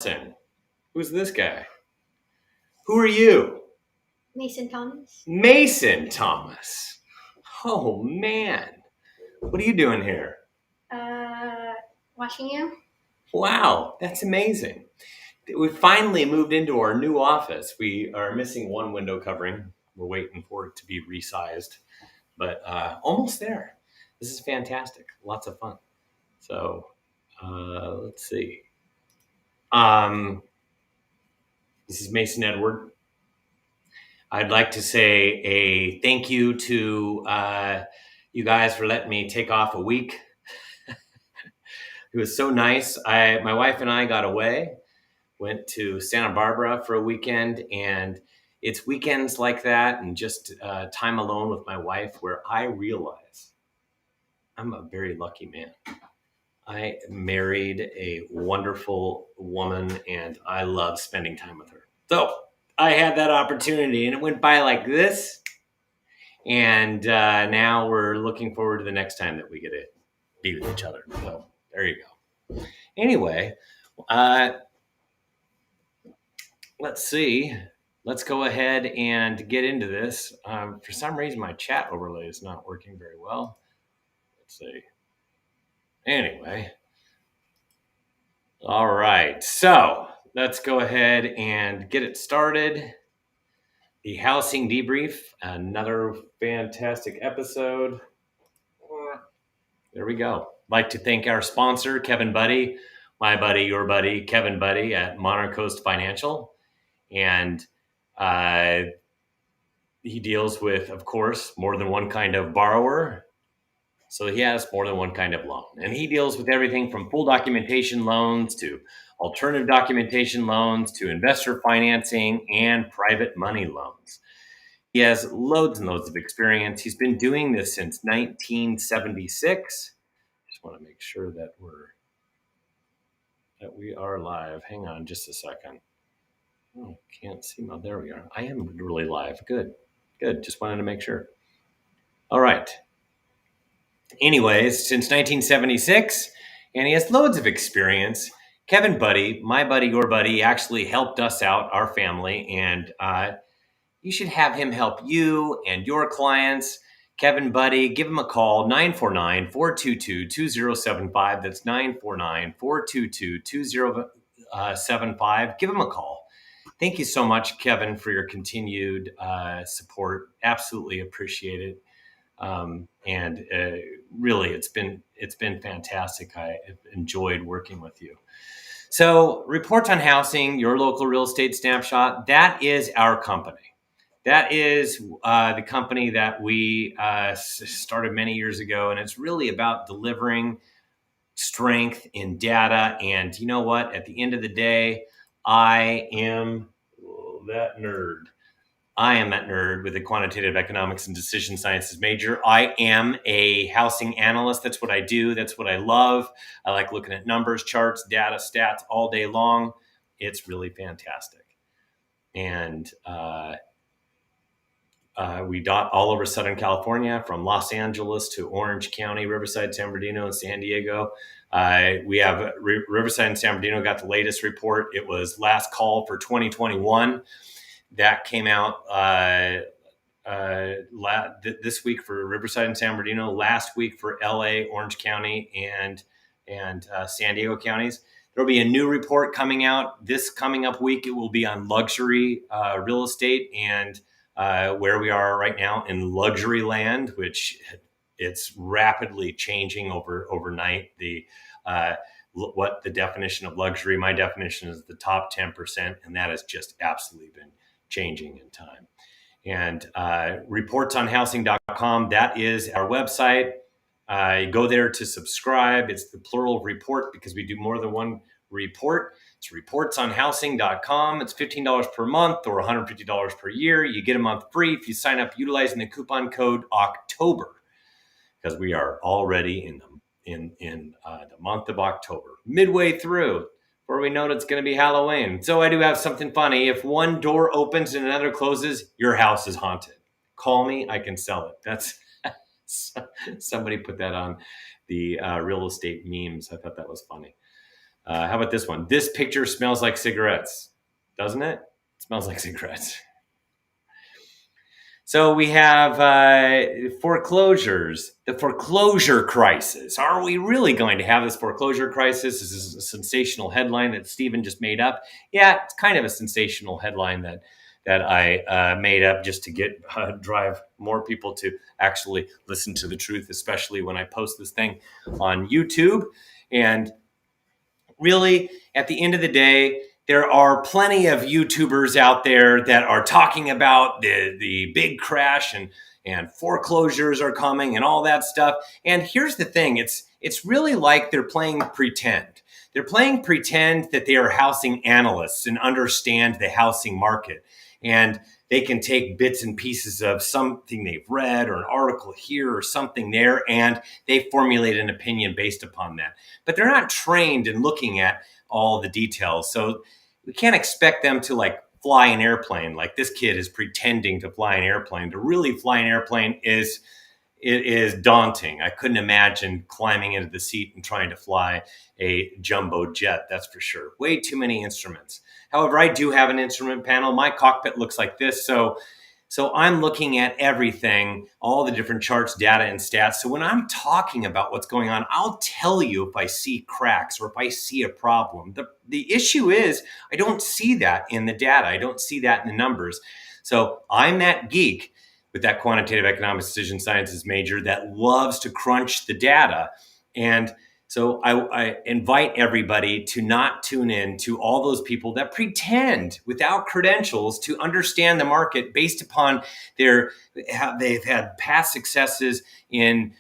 Listen, who's this guy? Who are you? Mason Thomas. Mason Thomas. Oh, man. What are you doing here? Watching you. Wow, that's amazing. We finally moved into our new office. We are missing one window covering. We're waiting for it to be resized, but almost there. This is fantastic. Lots of fun. So let's see. This is Mason Edward. I'd like to say a thank you to you guys for letting me take off a week. It was so nice. My wife and I got away, went to Santa Barbara for a weekend, and it's weekends like that and just time alone with my wife where I realize I'm a very lucky man. I married a wonderful woman, and I love spending time with her. So I had that opportunity, and it went by like this. And now we're looking forward to the next time that we get to be with each other. So there you go. Anyway, let's see. Let's go ahead and get into this. For some reason, my chat overlay is not working very well. Let's see. Anyway. All right. So let's go ahead and get it started. The Housing Debrief, another fantastic episode. There we go. I'd like to thank our sponsor, Kevin Buddy, my buddy, your buddy, Kevin Buddy at Monarch Coast Financial. And he deals with, of course, more than one kind of borrower. So he has more than one kind of loan. And he deals with everything from full documentation loans to alternative documentation loans to investor financing and private money loans. He has loads and loads of experience. He's been doing this since 1976. Just want to make sure that we are live. Hang on just a second. Oh, can't see my. There we are. I am really live. Good. Just wanted to make sure. All right. Anyways, since 1976, and he has loads of experience. Kevin Buddy, my buddy, your buddy, actually helped us out, our family, and you should have him help you and your clients. Kevin Buddy, give him a call, 949-422-2075. That's 949-422-2075. Give him a call. Thank you so much, Kevin, for your continued support. Absolutely appreciate it. And really, it's been fantastic. I have enjoyed working with you. So, Reports on Housing, your local real estate snapshot, that is our company. That is the company that we started many years ago, and it's really about delivering strength in data. And you know what? At the end of the day, I am that nerd. I am that nerd with a quantitative economics and decision sciences major. I am a housing analyst. That's what I do. That's what I love. I like looking at numbers, charts, data, stats all day long. It's really fantastic. And we dot all over Southern California, from Los Angeles to Orange County, Riverside, San Bernardino, and San Diego. We have Riverside and San Bernardino got the latest report. It was last call for 2021. That came out this week for Riverside and San Bernardino, last week for LA, Orange County, and San Diego counties. There'll be a new report coming out this coming up week. It will be on luxury real estate and where we are right now in luxury land, which it's rapidly changing overnight. What the definition of luxury, my definition is the top 10%, and that has just absolutely been changing in time. And reportsonhousing.com, that is our website. You go there to subscribe. It's the plural of report because we do more than one report. It's reportsonhousing.com. It's $15 per month or $150 per year. You get a month free if you sign up utilizing the coupon code October, because we are already in the month of October, midway through. Before we know it, it's going to be Halloween. So I do have something funny. If one door opens and another closes, your house is haunted. Call me. I can sell it. That's somebody put that on the real estate memes. I thought that was funny. How about this one? This picture smells like cigarettes, doesn't it? It smells like cigarettes. So we have foreclosures, the foreclosure crisis. Are we really going to have this foreclosure crisis? This is a sensational headline that Steven just made up. Yeah, it's kind of a sensational headline that I made up just to get drive more people to actually listen to the truth, especially when I post this thing on YouTube. And really, at the end of the day, there are plenty of YouTubers out there that are talking about the big crash and foreclosures are coming and all that stuff. And here's the thing, it's really like they're playing pretend. They're playing pretend that they are housing analysts and understand the housing market. And they can take bits and pieces of something they've read or an article here or something there, and they formulate an opinion based upon that. But they're not trained in looking at all the details. So we can't expect them to like fly an airplane. Like this kid is pretending to fly an airplane. To really fly an airplane is daunting. I couldn't imagine climbing into the seat and trying to fly a jumbo jet, that's for sure. Way too many instruments. However, I do have an instrument panel. My cockpit looks like this. So I'm looking at everything, all the different charts, data, and stats. So when I'm talking about what's going on, I'll tell you if I see cracks or if I see a problem. The issue is I don't see that in the data. I don't see that in the numbers. So I'm that geek with that quantitative economics decision sciences major that loves to crunch the data. And so I invite everybody to not tune in to all those people that pretend without credentials to understand the market based upon they've had past successes in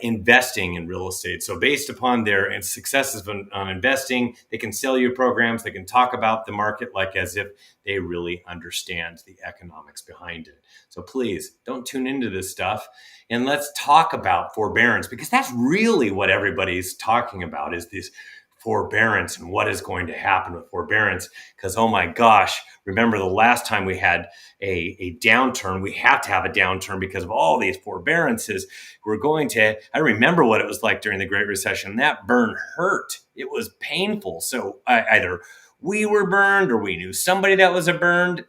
investing in real estate. So based upon their successes on investing, they can sell you programs. They can talk about the market like as if they really understand the economics behind it. So please don't tune into this stuff. And let's talk about forbearance, because that's really what everybody's talking about is this forbearance and what is going to happen with forbearance. Because, oh my gosh, remember the last time we had a downturn, we have to have a downturn because of all these forbearances. I remember what it was like during the Great Recession. That burn hurt. It was painful. So either we were burned or we knew somebody that was burned,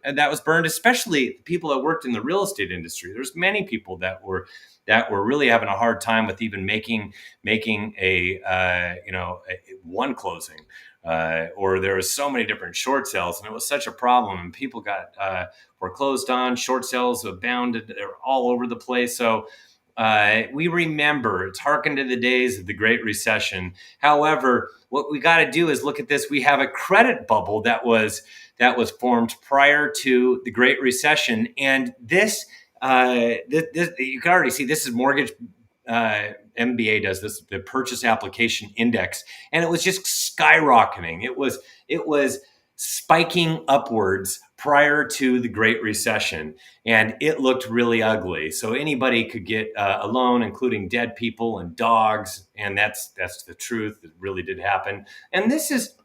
especially people that worked in the real estate industry. There's many people that were really having a hard time with even making a one closing, or there was so many different short sales, and it was such a problem, and people got foreclosed on. Short sales abounded; they're all over the place. So we remember it's harkened to the days of the Great Recession. However, what we got to do is look at this. We have a credit bubble that was formed prior to the Great Recession, and this you can already see this is mortgage. MBA does this, the purchase application index, and it was just skyrocketing. It was spiking upwards prior to the Great Recession, and it looked really ugly. So anybody could get a loan, including dead people and dogs, and that's the truth. It really did happen. And this is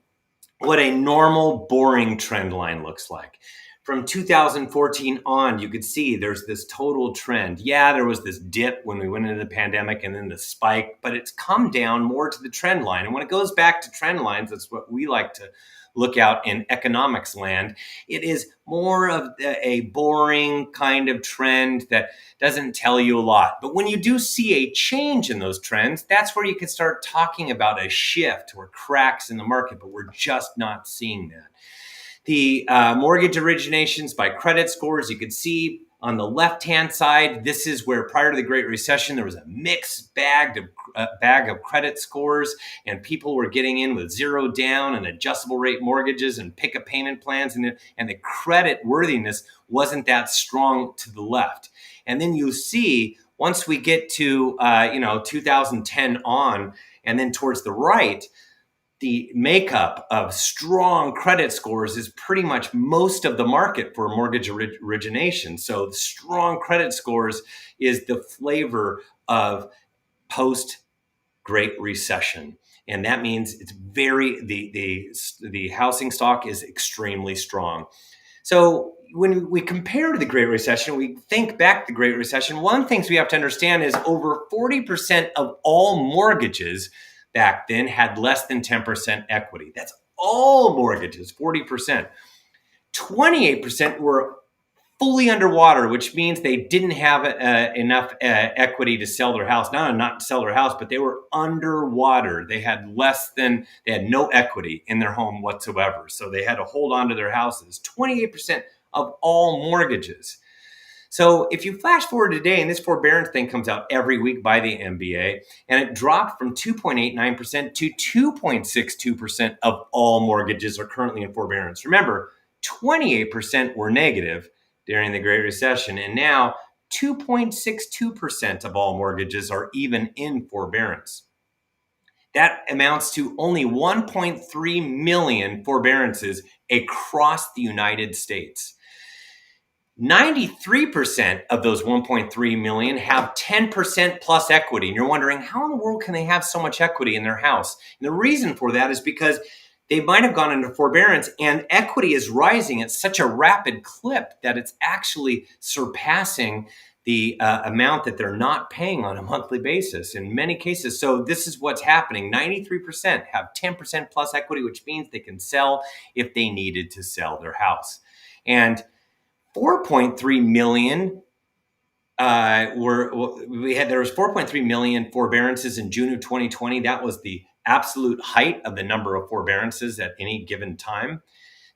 what a normal, boring trend line looks like. From 2014 on, you could see there's this total trend. Yeah, there was this dip when we went into the pandemic and then the spike, but it's come down more to the trend line. And when it goes back to trend lines, that's what we like to look out in economics land. It is more of a boring kind of trend that doesn't tell you a lot. But when you do see a change in those trends, that's where you can start talking about a shift or cracks in the market, but we're just not seeing that. The mortgage originations by credit scores, you can see on the left-hand side, this is where prior to the Great Recession, there was a mixed bag of credit scores, and people were getting in with zero down and adjustable rate mortgages and pick-up payment plans, and the credit worthiness wasn't that strong to the left. And then you see, once we get to 2010 on, and then towards the right, the makeup of strong credit scores is pretty much most of the market for mortgage origination. So the strong credit scores is the flavor of post-Great Recession. And that means it's the housing stock is extremely strong. So when we compare to the Great Recession, we think back to the Great Recession, one of the things we have to understand is over 40% of all mortgages back then had less than 10% equity. That's all mortgages, 40%. 28% were fully underwater, which means they didn't have enough equity to sell their house. Not to sell their house, but they were underwater. They had no equity in their home whatsoever. So they had to hold on to their houses. 28% of all mortgages. So if you flash forward today, and this forbearance thing comes out every week by the MBA, and it dropped from 2.89% to 2.62% of all mortgages are currently in forbearance. Remember, 28% were negative during the Great Recession, and now 2.62% of all mortgages are even in forbearance. That amounts to only 1.3 million forbearances across the United States. 93% of those 1.3 million have 10% plus equity. And you're wondering, how in the world can they have so much equity in their house? And the reason for that is because they might have gone into forbearance and equity is rising at such a rapid clip that it's actually surpassing the amount that they're not paying on a monthly basis in many cases. So this is what's happening. 93% have 10% plus equity, which means they can sell if they needed to sell their house. And 4.3 million there was 4.3 million forbearances in June of 2020. That was the absolute height of the number of forbearances at any given time.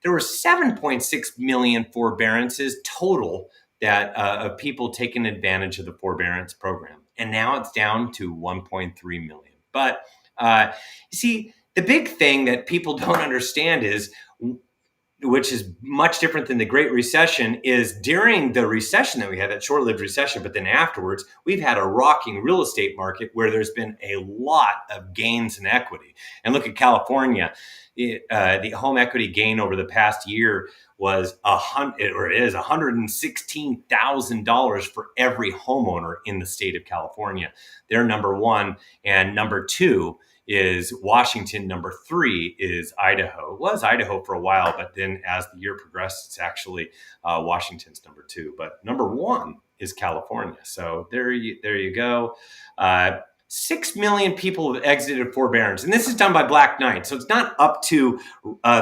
There were 7.6 million forbearances total that of people taking advantage of the forbearance program. And now it's down to 1.3 million. But you see, the big thing that people don't understand is, which is much different than the Great Recession, is during the recession that we had, that short-lived recession, but then afterwards, we've had a rocking real estate market where there's been a lot of gains in equity. And look at California. The home equity gain over the past year was $116,000 for every homeowner in the state of California. They're number one, and number two is Washington. Number three is Idaho. It was Idaho for a while, but then as the year progressed, it's actually Washington's number two. But number one is California. So there you go. 6 million people have exited forbearance. And this is done by Black Knight. So it's not up to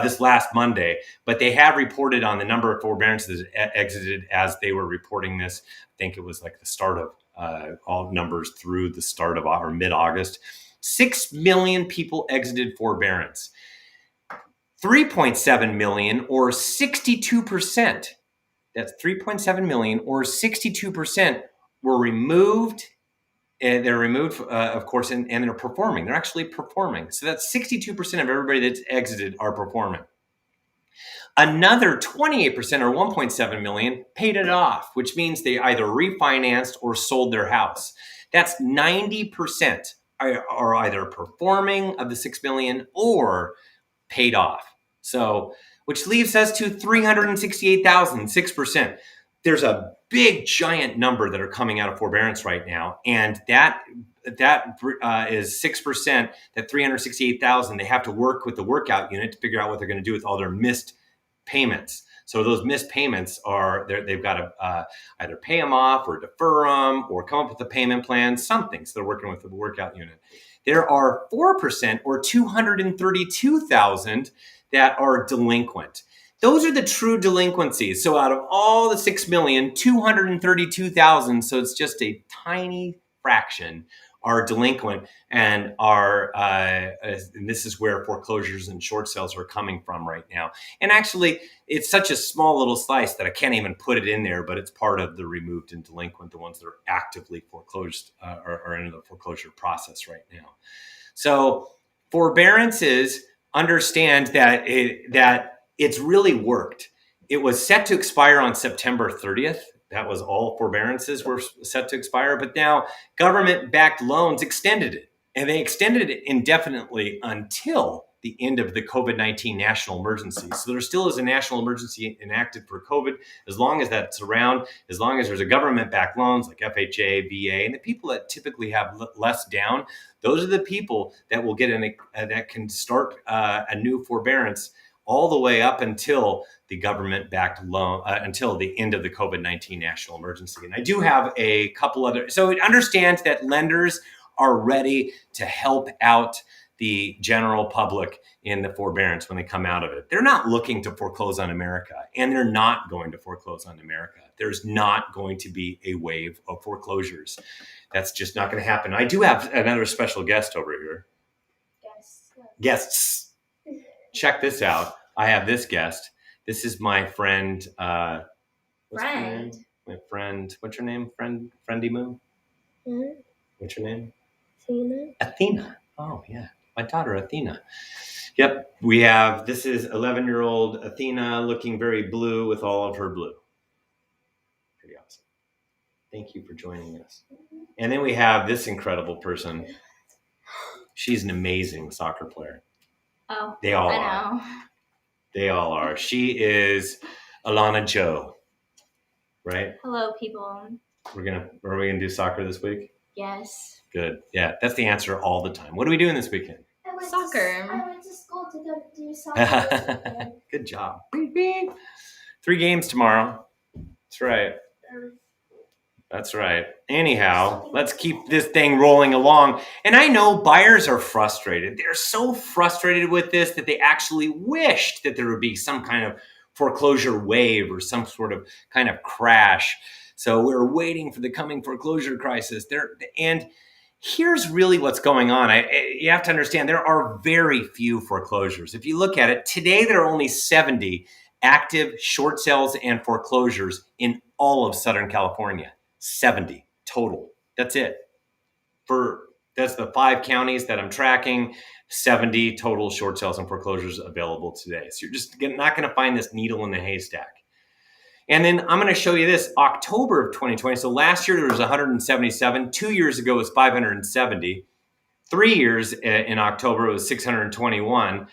this last Monday, but they have reported on the number of forbearances exited as they were reporting this. I think it was like the start of all numbers through the start of or mid-August. 6 million people exited forbearance. 3.7 million, or 62%, that's 3.7 million, or 62% were removed. And they're removed, of course, and they're performing. They're actually performing. So that's 62% of everybody that's exited are performing. Another 28%, or 1.7 million, paid it off, which means they either refinanced or sold their house. That's 90%. Are either performing of the 6 million or paid off. So, which leaves us to 368,000, 6%. There's a big giant number that are coming out of forbearance right now. And that is 6%, that 368,000, they have to work with the workout unit to figure out what they're going to do with all their missed payments. So those missed payments they've got to either pay them off or defer them or come up with a payment plan, something. So they're working with the workout unit. There are 4%, or 232,000, that are delinquent. Those are the true delinquencies. So out of all the 6 million, 232,000, so it's just a tiny fraction, are delinquent and and this is where foreclosures and short sales are coming from right now. And actually, it's such a small little slice that I can't even put it in there, but it's part of the removed and delinquent, the ones that are actively foreclosed are in the foreclosure process right now. So forbearances, understand that it's really worked. It was set to expire on September 30th. That was all forbearances were set to expire, but now government-backed loans extended it, and they extended it indefinitely until the end of the COVID-19 national emergency. So there still is a national emergency enacted for COVID. As long as that's around, as long as there's a government-backed loans like FHA, VA, and the people that typically have less down, those are the people that will get that can start a new forbearance all the way up until the government-backed loan, until the end of the COVID-19 national emergency. And I do have a couple other, so it understands that lenders are ready to help out the general public in the forbearance when they come out of it. They're not looking to foreclose on America, and they're not going to foreclose on America. There's not going to be a wave of foreclosures. That's just not going to happen. I do have another special guest over here. Guests. Check this out. I have this guest. This is my friend. What's her name? My friend. What's your name? Friendy Moo? Mm-hmm. What's your name? Athena. Oh, yeah. My daughter, Athena. Yep. This is 11-year-old Athena looking very blue with all of her blue. Pretty awesome. Thank you for joining us. And then we have this incredible person. She's an amazing soccer player. Oh, they all are. Know. They all are. She is Alana Joe, right? Hello, people. Are we gonna do soccer this week? Yes. Good. Yeah, that's the answer all the time. What are we doing this weekend? Soccer. I went to school to go do soccer this weekend. Good job. 3 games tomorrow. That's right. That's right. Anyhow, let's keep this thing rolling along. And I know buyers are frustrated. They're so frustrated with this that they actually wished that there would be some kind of foreclosure wave or some sort of kind of crash. So we're waiting for the coming foreclosure crisis. And here's really what's going on. You have to understand there are very few foreclosures. If you look at it, today there are only 70 active short sales and foreclosures in all of Southern California. 70 total. That's it. That's the 5 counties that I'm tracking. 70 total short sales and foreclosures available today. So you're just not going to find this needle in the haystack. And then I'm going to show you this October of 2020. So last year there was 177. 2 years ago it was 570. 3 years in October it was 621.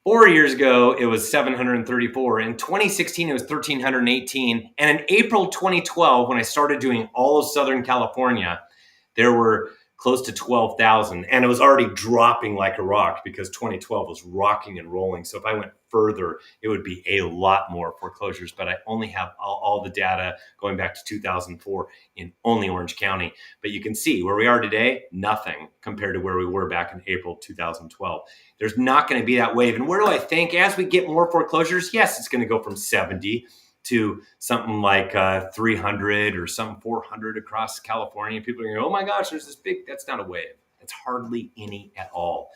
4 years ago, it was 734. In 2016, it was 1,318. And in April 2012, when I started doing all of Southern California, there were close to 12,000. And it was already dropping like a rock because 2012 was rocking and rolling. So if I went further, it would be a lot more foreclosures. But I only have all the data going back to 2004 in only Orange County. But you can see where we are today, nothing compared to where we were back in April 2012. There's not going to be that wave. And where do I think as we get more foreclosures? Yes, it's going to go from 70 to something like 300 or some 400 across California. People are going, oh my gosh, there's this big, that's not a wave. That's hardly any at all.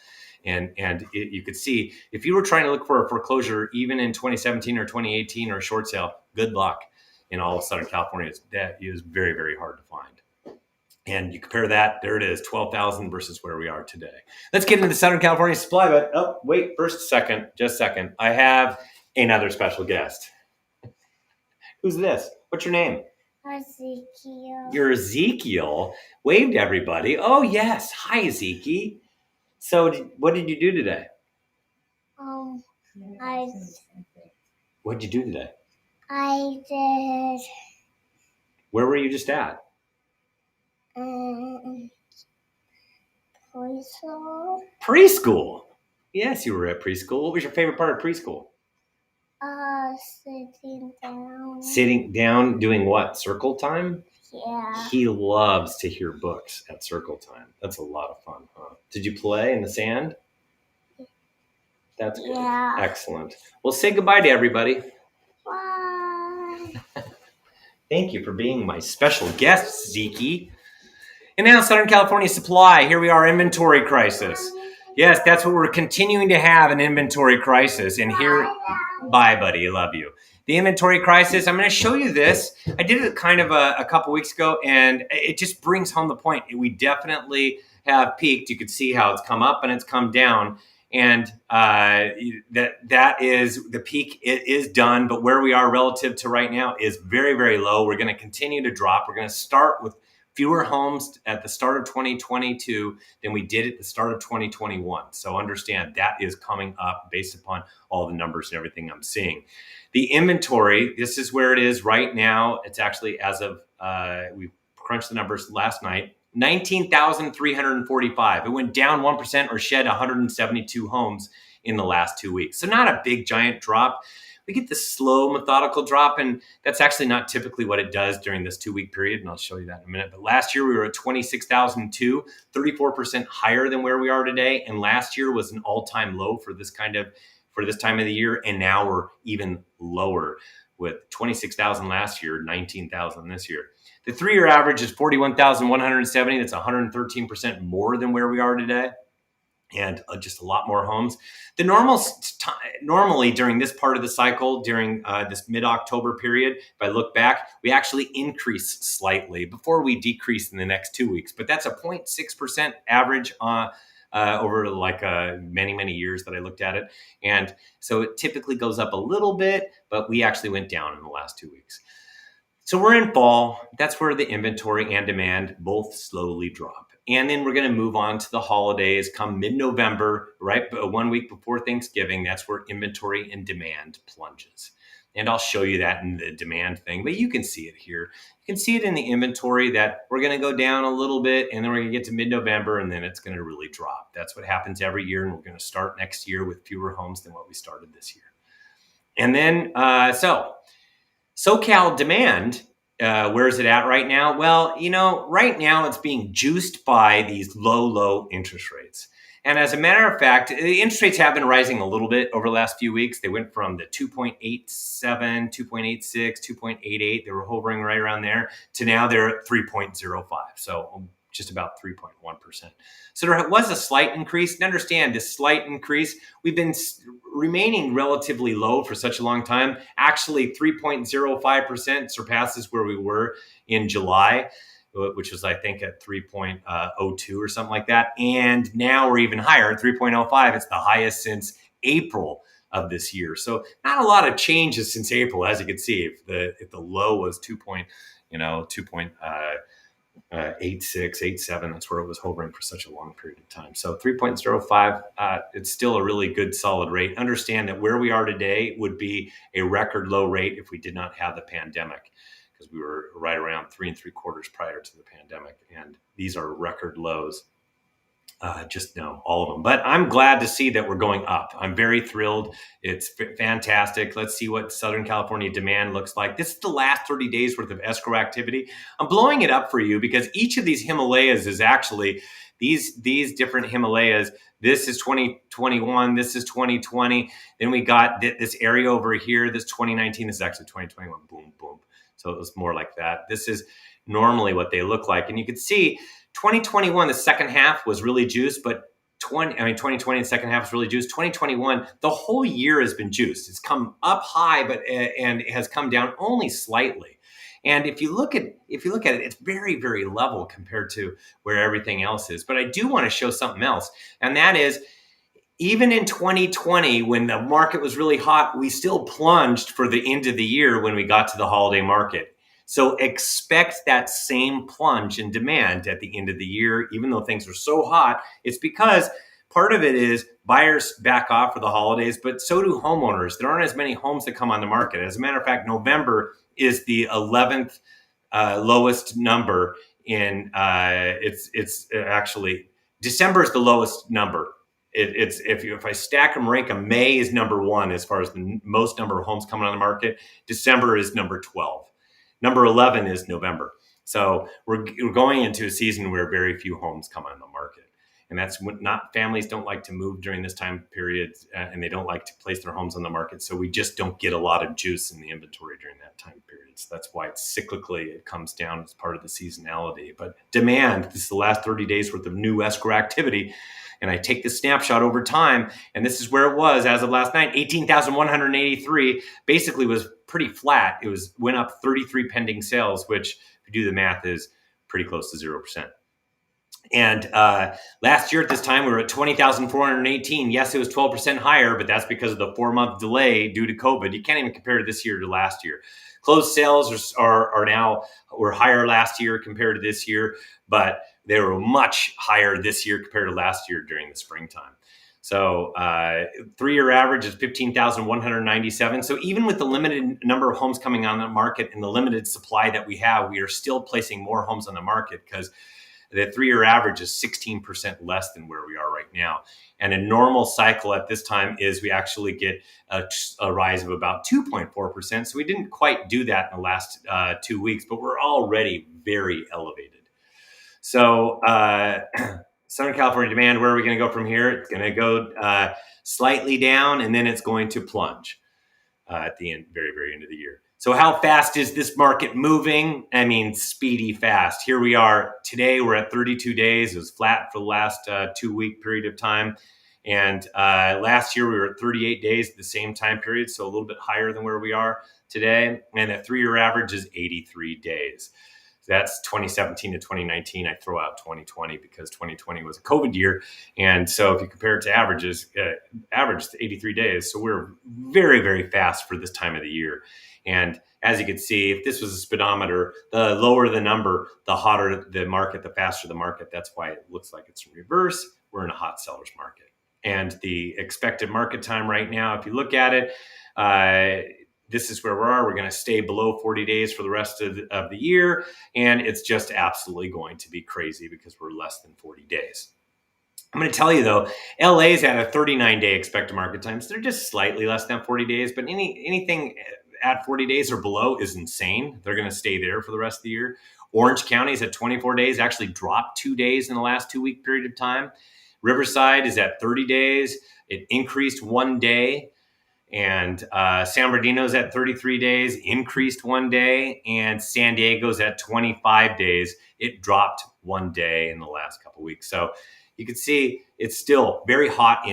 And you could see if you were trying to look for a foreclosure, even in 2017 or 2018 or a short sale, good luck in all of Southern California. That is very, very hard to find. And you compare that, there it is, 12,000 versus where we are today. Let's get into Southern California supply. But wait, just a second. I have another special guest. Who's this? What's your name? Ezekiel. You're Ezekiel. Wave to everybody. Oh, yes. Hi, Ezekiel. So what did you do today? What did you do today? I did. Where were you just at? Preschool. Preschool. Yes, you were at preschool. What was your favorite part of preschool? Sitting down. Sitting down, doing what? Circle time? Yeah. He loves to hear books at circle time. That's a lot of fun, huh? Did you play in the sand? That's good. Yeah. Excellent. Well, say goodbye to everybody. Bye. Thank you for being my special guest, Zeke. And now Southern California supply. Here we are, inventory crisis. Yes, that's what we're continuing to have, an inventory crisis. And here, bye, buddy, I love you. The inventory crisis, I'm going to show you this. I did it kind of a couple weeks ago, and it just brings home the point. We definitely have peaked. You can see how it's come up and it's come down. And that is the peak. It is done, but where we are relative to right now is very, very low. We're going to continue to drop. We're going to start with fewer homes at the start of 2022 than we did at the start of 2021. So understand that is coming up based upon all the numbers and everything I'm seeing. The inventory, this is where it is right now. It's actually as of, we crunched the numbers last night, 19,345. It went down 1% or shed 172 homes in the last 2 weeks. So not a big giant drop. we get this slow, methodical drop, and that's actually not typically what it does during this 2-week period, and I'll show you that in a minute. But last year we were at 26,002, 34% higher than where we are today, and last year was an all-time low for this time of the year, and now we're even lower with 26,000 last year, 19,000 this year. The 3-year average is 41,170. That's 113% more than where we are today, and just a lot more homes. The normally during this part of the cycle, during this mid-October period, if I look back, we actually increase slightly before we decrease in the next 2 weeks. But that's a 0.6% average over like many, many years that I looked at it. And so it typically goes up a little bit, but we actually went down in the last 2 weeks. So we're in fall. That's where the inventory and demand both slowly drop. And then we're going to move on to the holidays come mid-November, right? 1 week before Thanksgiving, that's where inventory and demand plunges. And I'll show you that in the demand thing, but you can see it here. You can see it in the inventory that we're going to go down a little bit, and then we're going to get to mid-November, and then it's going to really drop. That's what happens every year, and we're going to start next year with fewer homes than what we started this year. And then, Socal Demand, where is it at right now? Well, right now it's being juiced by these low interest rates. And as a matter of fact, the interest rates have been rising a little bit over the last few weeks. They went from the 2.87, 2.86, 2.88. They were hovering right around there to now they're at 3.05. So just about 3.1%. So there was a slight increase. And understand this slight increase, we've been remaining relatively low for such a long time. Actually, 3.05% surpasses where we were in July, which was, I think, at 3.02 or something like that. And now we're even higher at 3.05. It's the highest since April of this year. So not a lot of changes since April, as you can see. If the low was 2.86, 87, that's where it was hovering for such a long period of time. So 3.05, it's still a really good solid rate. Understand that where we are today would be a record low rate if we did not have the pandemic, because we were right around 3 3/4 prior to the pandemic. And these are record lows. Just know all of them. But I'm glad to see that we're going up. I'm very thrilled. It's fantastic. Let's see what Southern California demand looks like. This is the last 30 days worth of escrow activity. I'm blowing it up for you because each of these Himalayas is actually these different Himalayas. This is 2021. This is 2020. Then we got this area over here. This 2019. This is actually 2021. Boom, boom. So it was more like that. This is normally what they look like. And you can see 2021, the second half was really juiced, but 2020, the second half was really juiced. 2021, the whole year has been juiced. It's come up high, and it has come down only slightly. And if you look at it, it's very, very level compared to where everything else is. But I do want to show something else, and that is, even in 2020, when the market was really hot, we still plunged for the end of the year when we got to the holiday market. So expect that same plunge in demand at the end of the year, even though things are so hot. It's because part of it is buyers back off for the holidays, but so do homeowners. There aren't as many homes that come on the market. As a matter of fact, November is the 11th lowest number in, it's actually, December is the lowest number. If I stack them, rank them, May is number 1 as far as the most number of homes coming on the market. December is number 12. Number 11 is November. So we're going into a season where very few homes come on the market. And that's not, families don't like to move during this time period, and they don't like to place their homes on the market. So we just don't get a lot of juice in the inventory during that time period. So that's why it's cyclically, it comes down as part of the seasonality. But demand, this is the last 30 days worth of new escrow activity. And I take this snapshot over time, and this is where it was as of last night. 18,183 basically was pretty flat. Went up 33 pending sales, which, if you do the math, is pretty close to 0%. And last year at this time, we were at 20,418. Yes, it was 12% higher, but that's because of the 4-month delay due to COVID. You can't even compare this year to last year. Closed sales were higher last year compared to this year, but they were much higher this year compared to last year during the springtime. So 3-year average is 15,197. So even with the limited number of homes coming on the market and the limited supply that we have, we are still placing more homes on the market because The 3-year average is 16% less than where we are right now. And a normal cycle at this time is we actually get a rise of about 2.4%. So we didn't quite do that in the last 2 weeks, but we're already very elevated. So Southern California demand, where are we going to go from here? It's going to go slightly down, and then it's going to plunge at the end, very, very end of the year. So how fast is this market moving? I mean, speedy fast. Here we are today. We're at 32 days. It was flat for the last 2-week period of time. And last year we were at 38 days at the same time period, so a little bit higher than where we are today. And the 3-year average is 83 days. That's 2017 to 2019. I throw out 2020 because 2020 was a COVID year. And so if you compare it to averages, average 83 days. So we're very, very fast for this time of the year. And as you can see, if this was a speedometer, the lower the number, the hotter the market, the faster the market. That's why it looks like it's in reverse. We're in a hot seller's market. And the expected market time right now, if you look at it, this is where we are. We're going to stay below 40 days for the rest of the year. And it's just absolutely going to be crazy because we're less than 40 days. I'm going to tell you, though, LA's at a 39-day expected market time. So they're just slightly less than 40 days. But anything at 40 days or below is insane. They're going to stay there for the rest of the year. Orange County is at 24 days, actually dropped 2 days in the last 2-week period of time. Riverside is at 30 days. It increased 1 day. And San Bernardino's at 33 days, increased 1 day. And San Diego's at 25 days. It dropped 1 day in the last couple of weeks. So you can see it's still very hot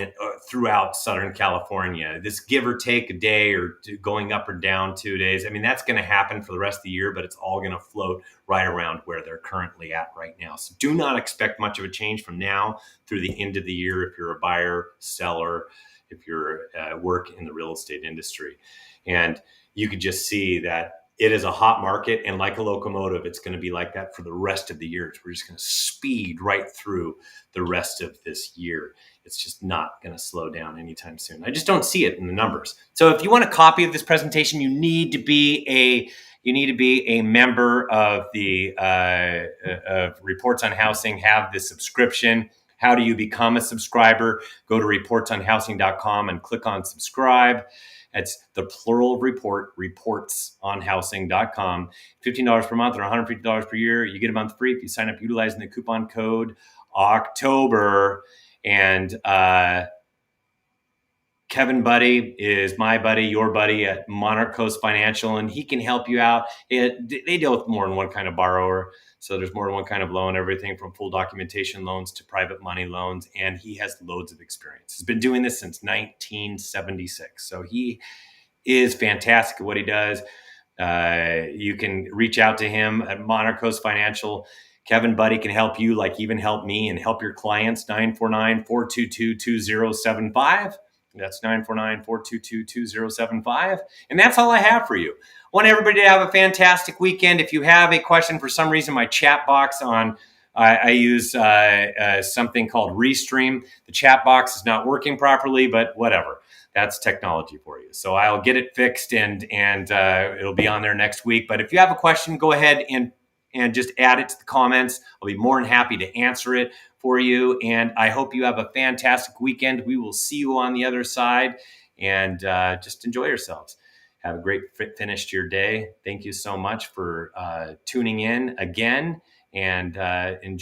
throughout Southern California. This give or take a day or going up or down 2 days. I mean, that's going to happen for the rest of the year, but it's all going to float right around where they're currently at right now. So do not expect much of a change from now through the end of the year if you're a buyer, seller, if you're work in the real estate industry. And you could just see that it is a hot market, and like a locomotive, it's going to be like that for the rest of the year. We're just going to speed right through the rest of this year. It's just not going to slow down anytime soon. I just don't see it in the numbers. So if you want a copy of this presentation, you need to be a member of the of Reports on Housing, have the subscription. How do you become a subscriber? Go to reportsonhousing.com and click on subscribe. It's the plural of report, reportsonhousing.com. $15 per month or $150 per year. You get a month free if you sign up utilizing the coupon code October. And Kevin Buddy is my buddy, your buddy at Monarch Coast Financial, and he can help you out. They deal with more than one kind of borrower. So there's more than one kind of loan, everything from full documentation loans to private money loans. And he has loads of experience. He's been doing this since 1976. So he is fantastic at what he does. You can reach out to him at Monarch Coast Financial. Kevin Buddy can help you, like even help me and help your clients. 949-422-2075. That's 949-422-2075. And that's all I have for you. I want everybody to have a fantastic weekend. If you have a question, for some reason, my chat box on, I use something called Restream. The chat box is not working properly, but whatever. That's technology for you. So I'll get it fixed and it'll be on there next week. But if you have a question, go ahead and just add it to the comments. I'll be more than happy to answer it for you. And I hope you have a fantastic weekend. We will see you on the other side, and just enjoy yourselves. Have a great finish to your day. Thank you so much for tuning in again, and enjoy.